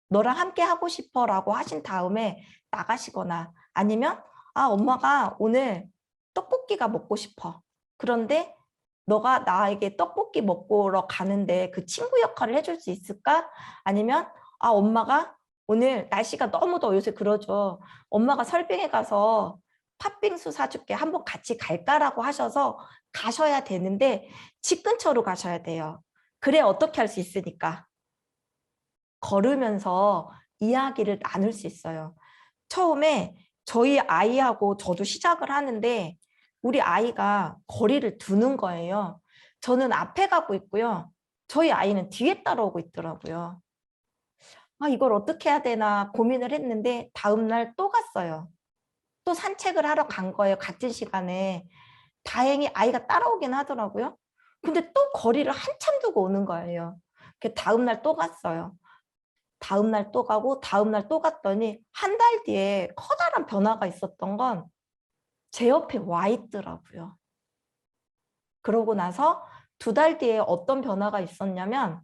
너랑 함께 하고 싶어 라고 하신 다음에 나가시거나 아니면 엄마가 오늘 떡볶이가 먹고 싶어. 그런데 너가 나에게 떡볶이 먹으러 가는데 그 친구 역할을 해줄 수 있을까? 아니면 엄마가 오늘 날씨가 너무 더워 요새 그러죠. 엄마가 설빙에 가서 팥빙수 사줄게. 한번 같이 갈까라고 하셔서 가셔야 되는데 집 근처로 가셔야 돼요. 그래 어떻게 할 수 있으니까. 걸으면서 이야기를 나눌 수 있어요. 처음에 저희 아이하고 저도 시작을 하는데 우리 아이가 거리를 두는 거예요. 저는 앞에 가고 있고요. 저희 아이는 뒤에 따라오고 있더라고요. 이걸 어떻게 해야 되나 고민을 했는데 다음날 또 갔어요. 또 산책을 하러 간 거예요. 같은 시간에. 다행히 아이가 따라오긴 하더라고요. 근데 또 거리를 한참 두고 오는 거예요. 다음날 또 갔어요. 다음날 또 가고 다음날 또 갔더니 한 달 뒤에 커다란 변화가 있었던 건 제 옆에 와 있더라고요. 그러고 나서 2달 뒤에 어떤 변화가 있었냐면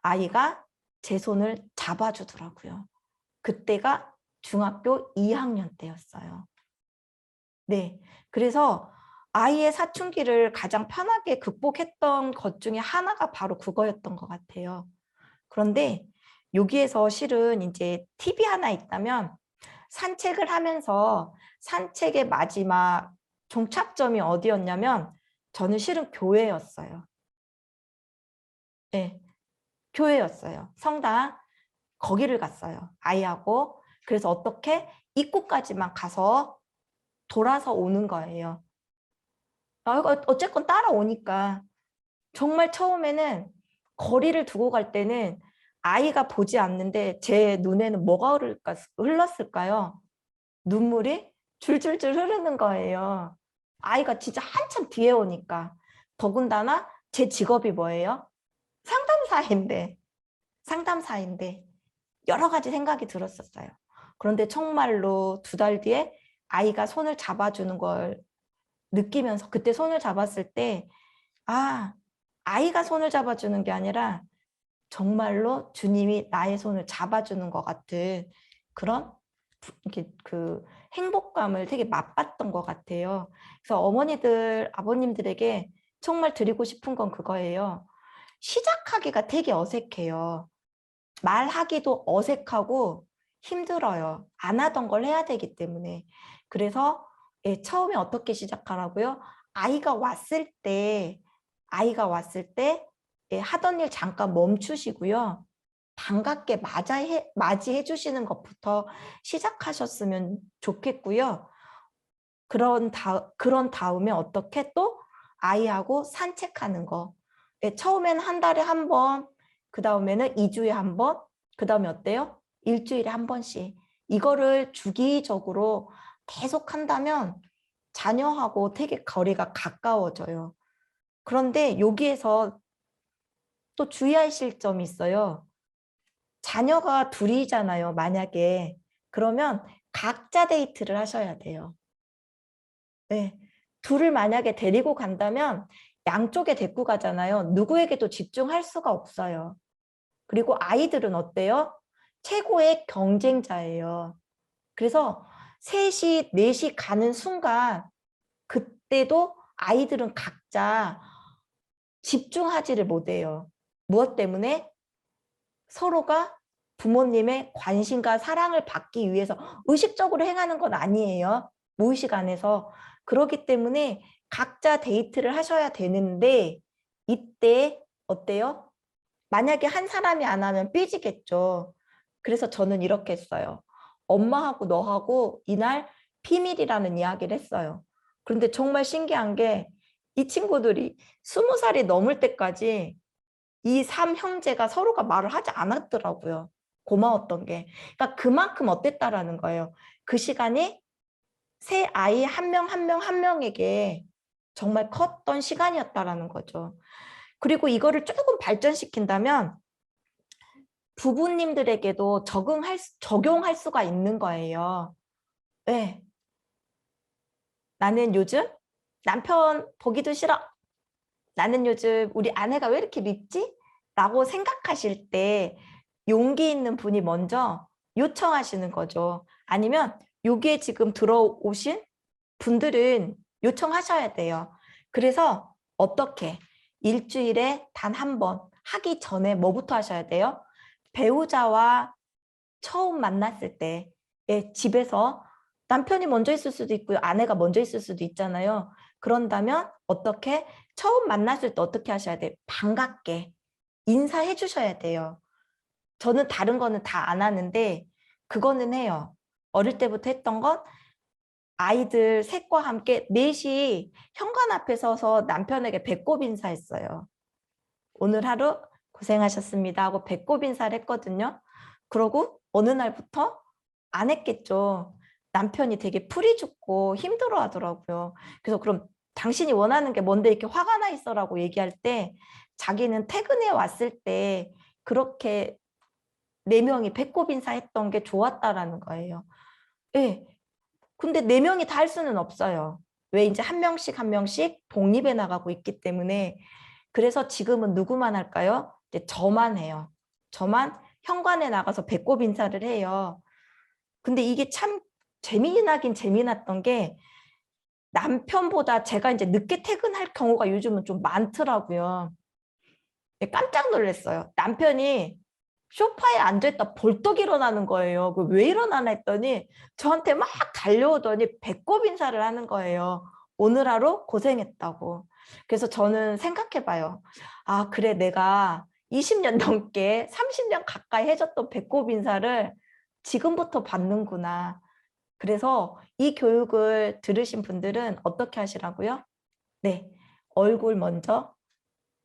아이가 제 손을 잡아주더라고요. 그때가 중학교 2학년 때였어요. 네, 그래서 아이의 사춘기를 가장 편하게 극복했던 것 중에 하나가 바로 그거였던 것 같아요. 그런데 여기에서 실은 이제 팁이 하나 있다면 산책을 하면서 산책의 마지막 종착점이 어디였냐면 저는 실은 교회였어요. 네, 교회였어요. 성당 거기를 갔어요. 아이하고. 그래서 어떻게 입구까지만 가서 돌아서 오는 거예요. 어쨌건 따라오니까 정말 처음에는 거리를 두고 갈 때는 아이가 보지 않는데 제 눈에는 뭐가 흘렀을까요? 눈물이 줄줄줄 흐르는 거예요. 아이가 진짜 한참 뒤에 오니까. 더군다나 제 직업이 뭐예요? 상담사인데, 상담사인데 여러 가지 생각이 들었었어요. 그런데 정말로 2달 뒤에 아이가 손을 잡아주는 걸 느끼면서 그때 손을 잡았을 때 아이가 손을 잡아주는 게 아니라 정말로 주님이 나의 손을 잡아주는 것 같은 그런 이렇게 그 행복감을 되게 맛봤던 것 같아요. 그래서 어머니들, 아버님들에게 정말 드리고 싶은 건 그거예요. 시작하기가 되게 어색해요. 말하기도 어색하고 힘들어요. 안 하던 걸 해야 되기 때문에. 그래서 처음에 어떻게 시작하라고요? 아이가 왔을 때, 아이가 왔을 때 하던 일 잠깐 멈추시고요. 반갑게 맞이해 주시는 것부터 시작하셨으면 좋겠고요. 그런 다음에 어떻게 또 아이하고 산책하는 거. 처음에는 한 달에 한 번, 그 다음에는 2주에 한 번, 그 다음에 어때요? 일주일에 한 번씩. 이거를 주기적으로 계속 한다면 자녀하고 되게 거리가 가까워져요. 그런데 여기에서 또 주의하실 점이 있어요. 자녀가 둘이잖아요, 만약에. 그러면 각자 데이트를 하셔야 돼요. 네. 둘을 만약에 데리고 간다면 양쪽에 데리고 가잖아요. 누구에게도 집중할 수가 없어요. 그리고 아이들은 어때요? 최고의 경쟁자예요. 그래서 3시, 4시 가는 순간 그때도 아이들은 각자 집중하지를 못해요. 무엇 때문에? 서로가 부모님의 관심과 사랑을 받기 위해서 의식적으로 행하는 건 아니에요. 무의식 안에서. 그렇기 때문에 각자 데이트를 하셔야 되는데 이때 어때요? 만약에 한 사람이 안 하면 삐지겠죠. 그래서 저는 이렇게 했어요. 엄마하고 너하고 이날 비밀이라는 이야기를 했어요. 그런데 정말 신기한 게 이 친구들이 20살이 넘을 때까지 이 3형제가 서로가 말을 하지 않았더라고요. 고마웠던 게. 그러니까 그만큼 어땠다라는 거예요. 그 시간이 세 아이 한 명 한 명 한 명에게 정말 컸던 시간이었다라는 거죠. 그리고 이거를 조금 발전시킨다면 부부님들에게도 적용할 수가 있는 거예요. 네. 나는 요즘 남편 보기도 싫어. 나는 요즘 우리 아내가 왜 이렇게 밉지? 라고 생각하실 때 용기 있는 분이 먼저 요청하시는 거죠. 아니면 여기에 지금 들어오신 분들은 요청하셔야 돼요. 그래서 어떻게 일주일에 단 한 번 하기 전에 뭐부터 하셔야 돼요? 배우자와 처음 만났을 때 집에서 남편이 먼저 있을 수도 있고요. 아내가 먼저 있을 수도 있잖아요. 그런다면 어떻게 처음 만났을 때 어떻게 하셔야 돼요? 반갑게 인사해 주셔야 돼요. 저는 다른 거는 다 안 하는데 그거는 해요. 어릴 때부터 했던 건 아이들 셋과 함께 넷이 현관 앞에 서서 남편에게 배꼽 인사했어요. 오늘 하루 고생하셨습니다 하고 배꼽 인사를 했거든요. 그러고 어느 날부터 안 했겠죠. 남편이 되게 풀이 죽고 힘들어 하더라고요. 그래서 그럼 당신이 원하는 게 뭔데 이렇게 화가 나 있어라고 얘기할 때 자기는 퇴근해 왔을 때 그렇게 네 명이 배꼽 인사했던 게 좋았다라는 거예요. 예. 근데 네 명이 다 할 수는 없어요. 왜 이제 한 명씩 한 명씩 독립해 나가고 있기 때문에 그래서 지금은 누구만 할까요? 이제 저만 해요. 저만 현관에 나가서 배꼽 인사를 해요. 근데 이게 참 재미나긴 재미났던 게 남편보다 제가 이제 늦게 퇴근할 경우가 요즘은 좀 많더라고요. 깜짝 놀랐어요. 남편이 소파에 앉아있다 벌떡 일어나는 거예요. 왜 일어나나 했더니 저한테 막 달려오더니 배꼽 인사를 하는 거예요. 오늘 하루 고생했다고. 그래서 저는 생각해봐요. 아, 그래, 내가 20년 넘게 30년 가까이 해줬던 배꼽 인사를 지금부터 받는구나. 그래서 이 교육을 들으신 분들은 어떻게 하시라고요? 네, 얼굴 먼저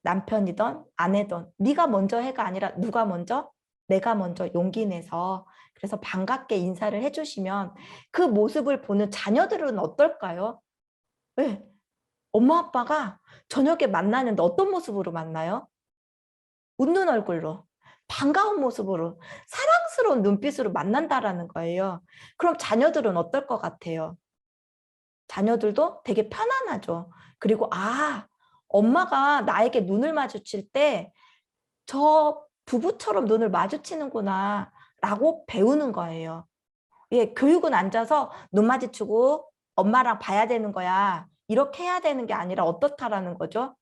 남편이든 아내든 네가 먼저 해가 아니라 누가 먼저? 내가 먼저 용기 내서 그래서 반갑게 인사를 해주시면 그 모습을 보는 자녀들은 어떨까요? 네. 엄마 아빠가 저녁에 만나는데 어떤 모습으로 만나요? 웃는 얼굴로 반가운 모습으로 사랑스러운 눈빛으로 만난다라는 거예요. 그럼 자녀들은 어떨 것 같아요? 자녀들도 되게 편안하죠. 그리고 아, 엄마가 나에게 눈을 마주칠 때 저 부부처럼 눈을 마주치는구나 라고 배우는 거예요. 예, 교육은 앉아서 눈 마주치고 엄마랑 봐야 되는 거야. 이렇게 해야 되는 게 아니라 어떻다라는 거죠?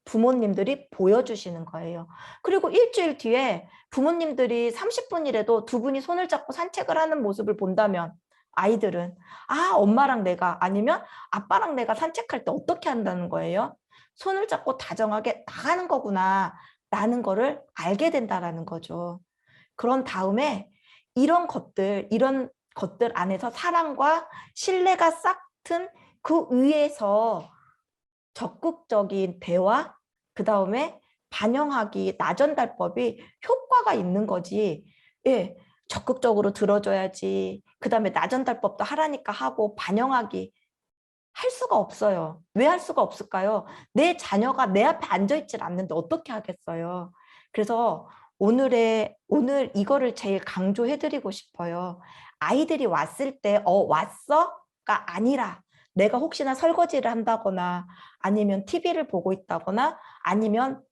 부모님들이 보여주시는 거예요. 그리고 일주일 뒤에 부모님들이 30분이라도 두 분이 손을 잡고 산책을 하는 모습을 본다면 아이들은 아, 엄마랑 내가 아니면 아빠랑 내가 산책할 때 어떻게 한다는 거예요? 손을 잡고 다정하게 나가는 거구나 라는 거를 알게 된다라는 거죠. 그런 다음에 이런 것들 안에서 사랑과 신뢰가 싹튼 그 위에서 적극적인 대화, 그 다음에 반영하기, 나전달법이 효과가 있는 거지. 예, 적극적으로 들어줘야지. 그 다음에 나전달법도 하라니까 하고 반영하기 할 수가 없어요. 왜 할 수가 없을까요? 내 자녀가 내 앞에 앉아있질 않는데 어떻게 하겠어요? 그래서 오늘 이거를 제일 강조해드리고 싶어요. 아이들이 왔을 때, 왔어?가 아니라 내가 혹시나 설거지를 한다거나 아니면 TV를 보고 있다거나 아니면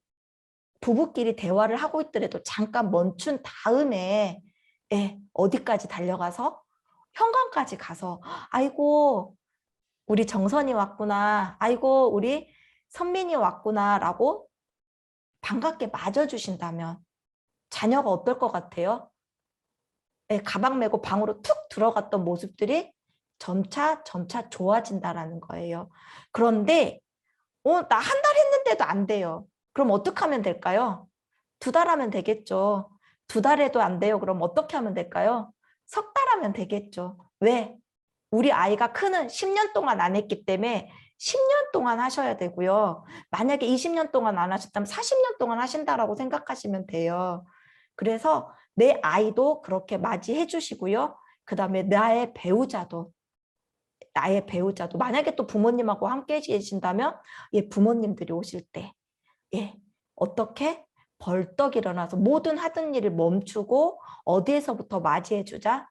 부부끼리 대화를 하고 있더라도 잠깐 멈춘 다음에 어디까지 달려가서 현관까지 가서 아이고 우리 정선이 왔구나. 아이고 우리 선민이 왔구나 라고 반갑게 맞아주신다면 자녀가 어떨 것 같아요? 가방 메고 방으로 툭 들어갔던 모습들이 점차 좋아진다라는 거예요. 그런데 나 한 달 했는데도 안 돼요. 그럼 어떻게 하면 될까요? 2달 하면 되겠죠. 2달 해도 안 돼요. 그럼 어떻게 하면 될까요? 3달 하면 되겠죠. 왜? 우리 아이가 크는 10년 동안 안 했기 때문에 10년 동안 하셔야 되고요. 만약에 20년 동안 안 하셨다면 40년 동안 하신다라고 생각하시면 돼요. 그래서 내 아이도 그렇게 맞이해 주시고요. 그다음에 나의 배우자도 만약에 또 부모님하고 함께 계신다면 부모님들이 오실 때 어떻게 벌떡 일어나서 모든 하던 일을 멈추고 어디에서부터 맞이해 주자?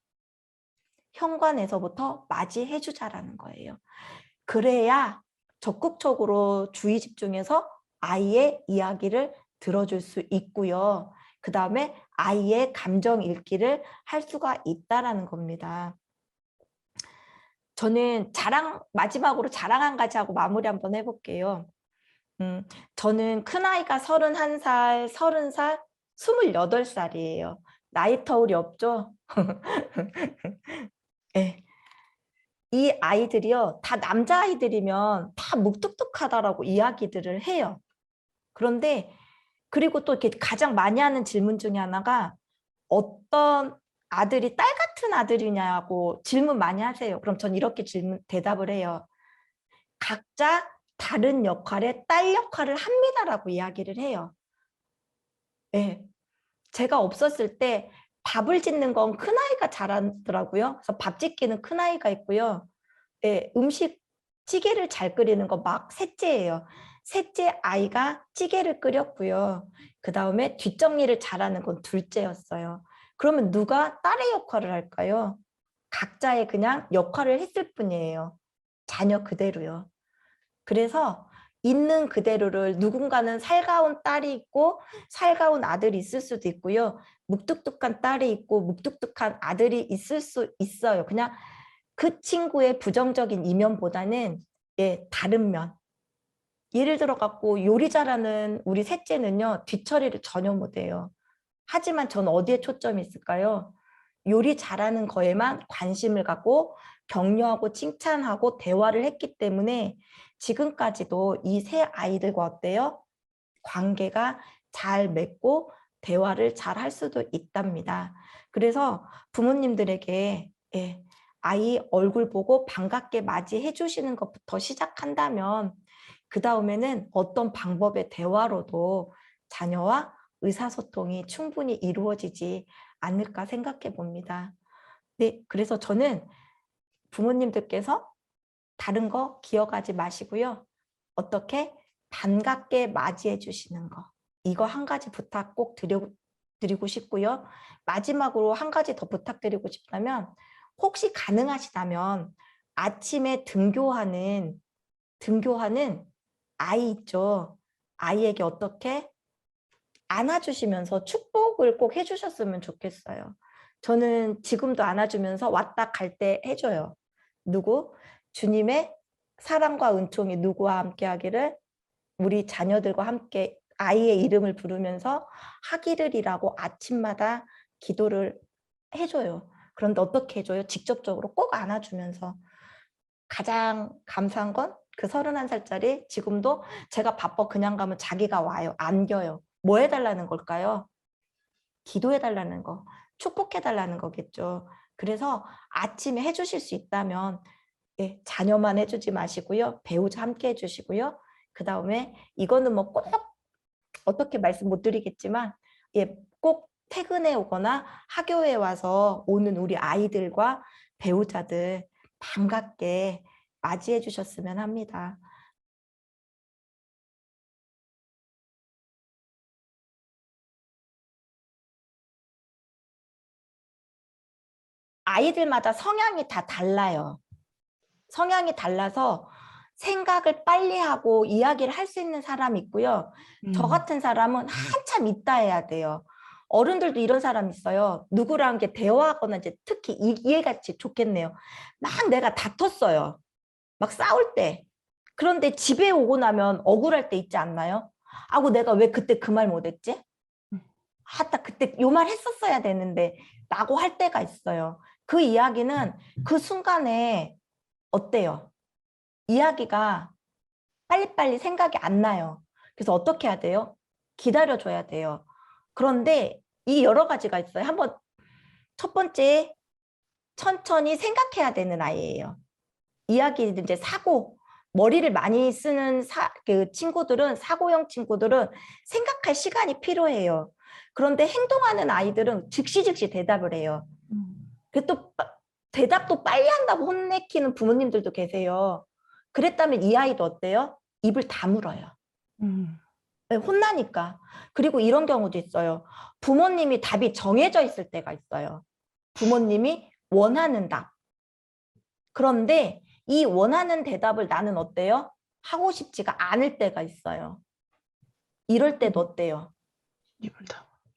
현관에서부터 맞이해 주자라는 거예요. 그래야 적극적으로 주의 집중해서 아이의 이야기를 들어줄 수 있고요. 그 다음에 아이의 감정 읽기를 할 수가 있다라는 겁니다. 저는 마지막으로 자랑 한 가지 하고 마무리 한번 해볼게요. 저는 큰아이가 31살, 30살, 28살이에요. 나이 터울이 없죠? 네. 이 아이들이요, 다 남자아이들이면 다 묵뚝뚝하다라고 이야기들을 해요. 그런데 그리고 또 이렇게 가장 많이 하는 질문 중에 하나가 어떤 아들이 딸 같은 아들이냐고 질문 많이 하세요. 그럼 전 이렇게 대답을 해요. 각자 다른 역할에 딸 역할을 합니다라고 이야기를 해요. 네. 제가 없었을 때 밥을 짓는 건 큰아이가 잘하더라고요. 그래서 밥 짓기는 큰아이가 있고요. 네, 찌개를 잘 끓이는 거 막 셋째예요. 셋째 아이가 찌개를 끓였고요. 그 다음에 뒷정리를 잘하는 건 둘째였어요. 그러면 누가 딸의 역할을 할까요? 각자의 그냥 역할을 했을 뿐이에요. 자녀 그대로요. 그래서 있는 그대로를 누군가는 살가운 딸이 있고 살가운 아들이 있을 수도 있고요. 묵뚝뚝한 딸이 있고 묵뚝뚝한 아들이 있을 수 있어요. 그냥 그 친구의 부정적인 이면보다는 다른 면. 예를 들어 갖고 요리 잘하는 우리 셋째는요. 뒤처리를 전혀 못해요. 하지만 전 어디에 초점이 있을까요? 요리 잘하는 거에만 관심을 갖고 격려하고 칭찬하고 대화를 했기 때문에 지금까지도 이 세 아이들과 어때요? 관계가 잘 맺고 대화를 잘 할 수도 있답니다. 그래서 부모님들에게 아이 얼굴 보고 반갑게 맞이해 주시는 것부터 시작한다면 그 다음에는 어떤 방법의 대화로도 자녀와 의사소통이 충분히 이루어지지 않을까 생각해 봅니다. 네, 그래서 저는 부모님들께서 다른 거 기억하지 마시고요. 어떻게 반갑게 맞이해 주시는 거. 이거 한 가지 부탁 꼭 드리고 싶고요. 마지막으로 한 가지 더 부탁드리고 싶다면 혹시 가능하시다면 아침에 등교하는 아이 있죠. 아이에게 어떻게 안아주시면서 축복을 꼭 해주셨으면 좋겠어요. 저는 지금도 안아주면서 왔다 갈 때 해줘요. 누구? 주님의 사랑과 은총이 누구와 함께 하기를 우리 자녀들과 함께 아이의 이름을 부르면서 하기를이라고 아침마다 기도를 해줘요. 그런데 어떻게 해줘요? 직접적으로 꼭 안아주면서. 가장 감사한 건 그 31살짜리 지금도 제가 바빠 그냥 가면 자기가 와요. 안겨요. 뭐 해달라는 걸까요? 기도해달라는 거, 축복해달라는 거겠죠. 그래서 아침에 해주실 수 있다면 자녀만 해주지 마시고요. 배우자 함께 해주시고요. 그 다음에 이거는 뭐 꼭 어떻게 말씀 못 드리겠지만 꼭 퇴근해 오거나 학교에 와서 오는 우리 아이들과 배우자들 반갑게 맞이해 주셨으면 합니다. 아이들마다 성향이 다 달라요. 성향이 달라서 생각을 빨리 하고 이야기를 할 수 있는 사람이 있고요. 저 같은 사람은 한참 있다 해야 돼요. 어른들도 이런 사람 있어요. 누구랑 이렇게 대화하거나 이제 특히 이해같이 좋겠네요. 막 내가 다퉜어요. 막 싸울 때. 그런데 집에 오고 나면 억울할 때 있지 않나요? 아고 내가 왜 그때 그 말 못했지? 딱 그때 요 말 했었어야 되는데 라고 할 때가 있어요. 그 이야기는 그 순간에 어때요? 이야기가 빨리빨리 생각이 안 나요. 그래서 어떻게 해야 돼요? 기다려줘야 돼요. 그런데 이 여러 가지가 있어요. 한번 첫 번째 천천히 생각해야 되는 아이예요. 이야기 이제 머리를 많이 쓰는 그 친구들은 사고형 친구들은 생각할 시간이 필요해요. 그런데 행동하는 아이들은 즉시 대답을 해요. 또 대답도 빨리 한다고 혼내키는 부모님들도 계세요. 그랬다면 이 아이도 어때요? 입을 다물어요. 네, 혼나니까. 그리고 이런 경우도 있어요. 부모님이 답이 정해져 있을 때가 있어요. 부모님이 원하는 답. 그런데 이 원하는 대답을 나는 어때요? 하고 싶지가 않을 때가 있어요. 이럴 때도 어때요?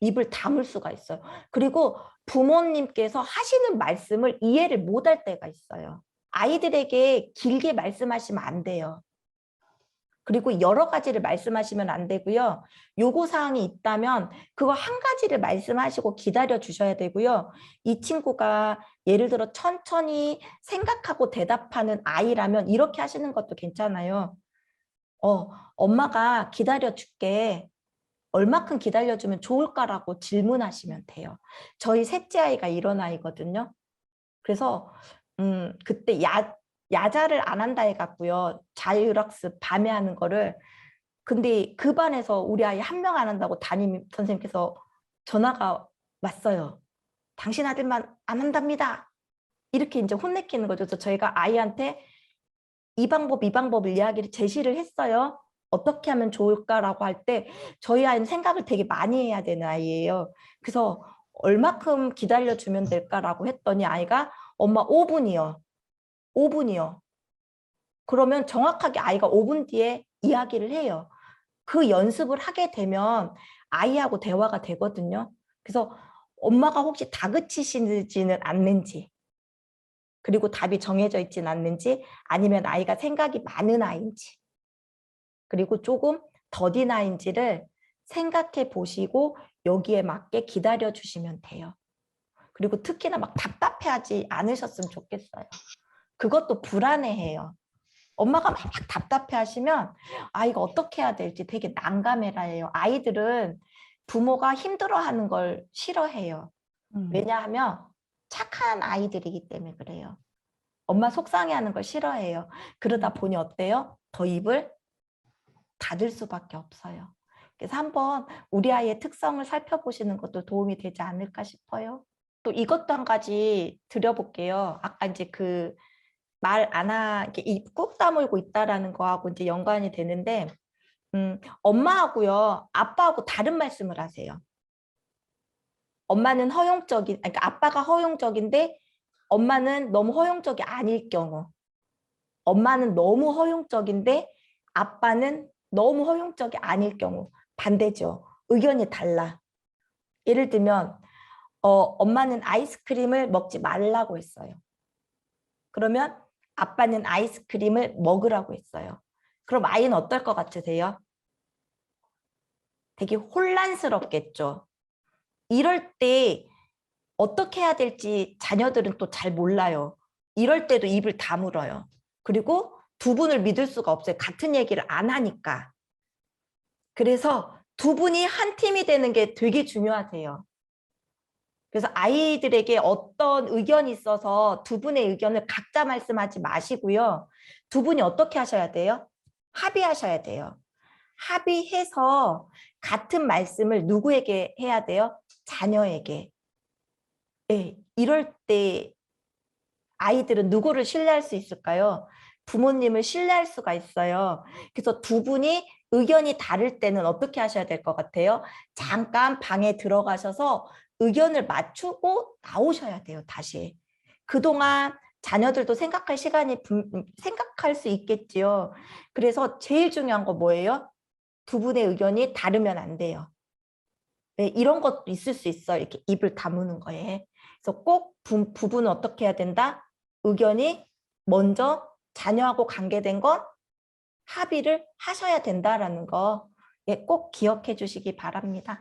입을 다물 수가 있어요. 그리고 부모님께서 하시는 말씀을 이해를 못할 때가 있어요. 아이들에게 길게 말씀하시면 안 돼요. 그리고 여러 가지를 말씀하시면 안 되고요. 요구사항이 있다면 그거 한 가지를 말씀하시고 기다려 주셔야 되고요. 이 친구가 예를 들어 천천히 생각하고 대답하는 아이라면 이렇게 하시는 것도 괜찮아요. 엄마가 기다려 줄게. 얼마큼 기다려주면 좋을까라고 질문하시면 돼요. 저희 셋째 아이가 이런 아이거든요. 그래서 그때 야자를 안 한다 해갖고요. 자율학습 밤에 하는 거를. 근데 그 반에서 우리 아이 한 명 안 한다고 담임 선생님께서 전화가 왔어요. 당신 아들만 안 한답니다. 이렇게 이제 혼내키는 거죠. 그래서 저희가 아이한테 이 방법을 이야기를 제시를 했어요. 어떻게 하면 좋을까라고 할 때 저희 아이는 생각을 되게 많이 해야 되는 아이예요. 그래서 얼마큼 기다려주면 될까라고 했더니 아이가 엄마 5분이요. 5분이요. 그러면 정확하게 아이가 5분 뒤에 이야기를 해요. 그 연습을 하게 되면 아이하고 대화가 되거든요. 그래서 엄마가 혹시 다그치시지는 않는지, 그리고 답이 정해져 있지는 않는지, 아니면 아이가 생각이 많은 아이인지, 그리고 조금 더딘 아이인지를 생각해 보시고 여기에 맞게 기다려 주시면 돼요. 그리고 특히나 막 답답해하지 않으셨으면 좋겠어요. 그것도 불안해해요. 엄마가 막 답답해하시면 아이가 어떻게 해야 될지 되게 난감해라해요. 아이들은 부모가 힘들어하는 걸 싫어해요. 왜냐하면 착한 아이들이기 때문에 그래요. 엄마 속상해하는 걸 싫어해요. 그러다 보니 어때요? 더 입을 닫을 수밖에 없어요. 그래서 한번 우리 아이의 특성을 살펴보시는 것도 도움이 되지 않을까 싶어요. 또 이것도 한 가지 드려볼게요. 아까 이제 그 말 안 이렇게 입 꾹 다물고 있다라는 거하고 이제 연관이 되는데, 엄마하고요, 아빠하고 다른 말씀을 하세요. 엄마는 허용적인, 그러니까 아빠가 허용적인데 엄마는 너무 허용적이 아닐 경우, 엄마는 너무 허용적인데 아빠는 너무 허용적이 아닐 경우, 반대죠. 의견이 달라. 예를 들면 엄마는 아이스크림을 먹지 말라고 했어요. 그러면 아빠는 아이스크림을 먹으라고 했어요. 그럼 아이는 어떨 것 같으세요? 되게 혼란스럽겠죠. 이럴 때 어떻게 해야 될지 자녀들은 또 잘 몰라요. 이럴 때도 입을 다물어요. 그리고 두 분을 믿을 수가 없어요. 같은 얘기를 안 하니까. 그래서 두 분이 한 팀이 되는 게 되게 중요하세요. 그래서 아이들에게 어떤 의견이 있어서 두 분의 의견을 각자 말씀하지 마시고요. 두 분이 어떻게 하셔야 돼요? 합의하셔야 돼요. 합의해서 같은 말씀을 누구에게 해야 돼요? 자녀에게. 네, 이럴 때 아이들은 누구를 신뢰할 수 있을까요? 부모님을 신뢰할 수가 있어요. 그래서 두 분이 의견이 다를 때는 어떻게 하셔야 될 것 같아요? 잠깐 방에 들어가셔서 의견을 맞추고 나오셔야 돼요, 다시. 그동안 자녀들도 생각할 시간이 생각할 수 있겠지요. 그래서 제일 중요한 거 뭐예요? 두 분의 의견이 다르면 안 돼요. 네, 이런 것도 있을 수 있어요. 이렇게 입을 다무는 거에. 그래서 꼭 부부는 어떻게 해야 된다? 의견이 먼저 자녀하고 관계된 건 합의를 하셔야 된다라는 거 꼭 기억해 주시기 바랍니다.